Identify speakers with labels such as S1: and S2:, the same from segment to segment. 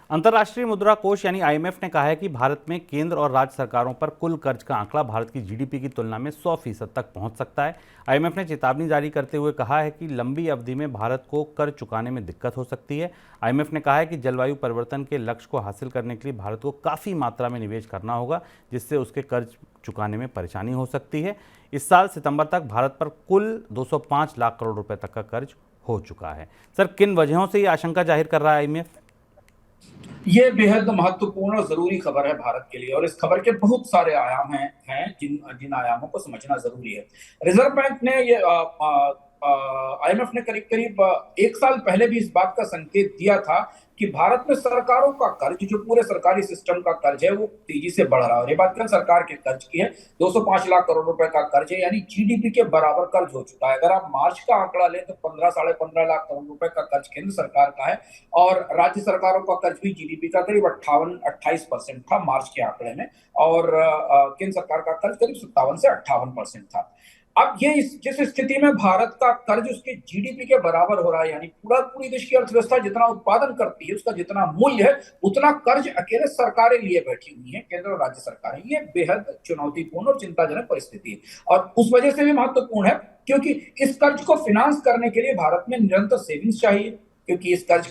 S1: अंतर्राष्ट्रीय मुद्रा कोष यानी आईएमएफ ने कहा है कि भारत में केंद्र और राज्य सरकारों पर कुल कर्ज का आंकड़ा भारत की जीडीपी की तुलना में 100% तक पहुंच सकता है। आईएमएफ ने चेतावनी जारी करते हुए कहा है कि लंबी अवधि में भारत को कर्ज चुकाने में दिक्कत हो सकती है। आईएमएफ ने कहा है कि जलवायु परिवर्तन के लक्ष्य को हासिल करने के लिए भारत को काफ़ी मात्रा में निवेश करना होगा, जिससे उसके कर्ज चुकाने में परेशानी हो सकती है। इस साल सितंबर तक भारत पर कुल 205 लाख करोड़ रुपए तक का कर्ज हो चुका है। सर, किन वजहों से ये आशंका जाहिर कर रहा है आईएमएफ?
S2: ये बेहद महत्वपूर्ण और जरूरी खबर है भारत के लिए, और इस खबर के बहुत सारे आयाम हैं जिन जिन आयामों को समझना जरूरी है। रिजर्व बैंक ने ये आईएमएफ ने करीब करीब एक साल पहले भी इस बात का संकेत दिया था कि भारत में सरकारों का कर्ज, जो पूरे सरकारी सिस्टम का कर्ज है, वो तेजी से बढ़ रहा है। और ये बात केंद्र सरकार के कर्ज की है। 205 लाख करोड़ रुपए का कर्ज है, यानी जीडीपी के बराबर कर्ज हो चुका है। अगर आप मार्च का आंकड़ा लें तो 15 साढ़े 15 लाख करोड़ रुपए का कर्ज केंद्र सरकार का है, और राज्य सरकारों का कर्ज भी जीडीपी का करीब 28% था मार्च के आंकड़े में, और केंद्र सरकार का कर्ज करीब 57 से 58% था। अब ये जिस स्थिति में भारत का कर्ज उसके जीडीपी के बराबर हो रहा है, यानी पूरी देश की अर्थव्यवस्था जितना उत्पादन करती है, उसका जितना मूल्य है, उतना कर्ज अकेले सरकारें लिए बैठी हुई हैं, केंद्र और राज्य सरकारें। ये बेहद चुनौतीपूर्ण और चिंताजनक परिस्थिति है, और उस वजह से भी महत्वपूर्ण है क्योंकि इस कर्ज को फाइनेंस करने के लिए भारत में निरंतर सेविंग्स चाहिए, क्योंकि इस कर्ज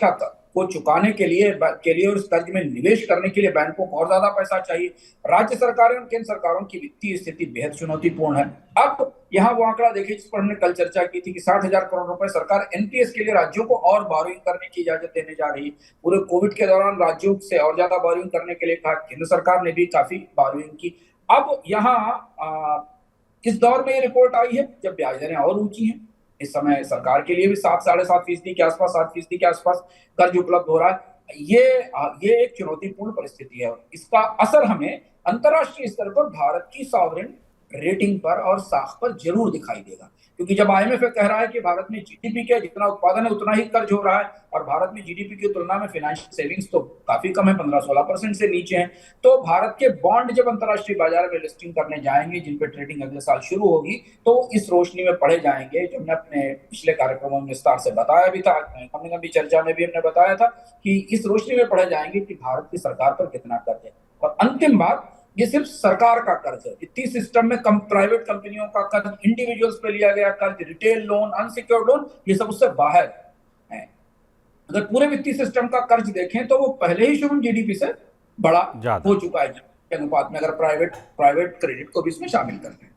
S2: को चुकाने के लिए और इस कर्ज में निवेश करने के लिए बैंकों को और ज्यादा पैसा चाहिए। राज्य सरकारें और केंद्र सरकारों की वित्तीय स्थिति बेहद चुनौतीपूर्ण है। अब यहाँ वो आंकड़ा देखिए जिस पर हमने कल चर्चा की थी कि 60,000 करोड़ रुपए सरकार एनपीएस के लिए राज्यों को और बोरिंग करने की इजाजत देने जा रही है। पूरे कोविड के दौरान राज्यों से और ज्यादा बोरिंग करने के लिए कहा, केंद्र सरकार ने भी काफी बोरिंग की। अब यहाँ इस दौर में ये रिपोर्ट आई है जब ब्याज दरें और ऊंची हैं। इस समय सरकार के लिए भी 7 साढ़े 7% के आसपास, 7% के आसपास कर्ज उपलब्ध हो रहा है। ये एक चुनौतीपूर्ण परिस्थिति है, और इसका असर हमें अंतरराष्ट्रीय स्तर पर भारत की सॉवरेन रेटिंग पर और साख पर जरूर दिखाई देगा, क्योंकि जब आईएमएफ कह रहा है कि भारत में जीडीपी के जितना उत्पादन है उतना ही कर्ज हो रहा है, और भारत में जीडीपी की तुलना में फाइनेंशियल सेविंग्स तो काफी कम है, 15-16% से नीचे हैं, तो भारत के बॉन्ड जब अंतरराष्ट्रीय बाजार में लिस्टिंग करने जाएंगे, जिन पे ट्रेडिंग अगले साल शुरू होगी, तो इस रोशनी में पढ़े जाएंगे। जो हमने अपने पिछले कार्यक्रमों में विस्तार से बताया भी था, लंबी चर्चा में भी हमने बताया था कि इस रोशनी में पढ़े जाएंगे कि भारत की सरकार पर कितना कर्ज है। और अंतिम बात, ये सिर्फ सरकार का कर्ज है। वित्तीय सिस्टम में प्राइवेट कंपनियों का कर्ज, इंडिविजुअल्स पे लिया गया कर्ज, रिटेल लोन, अनसिक्योर्ड लोन, ये सब उससे बाहर है। अगर पूरे वित्तीय सिस्टम का कर्ज देखें तो वो पहले ही शुरू जीडीपी से बड़ा हो चुका है के अनुपात में, अगर प्राइवेट क्रेडिट को भी इसमें शामिल करते हैं।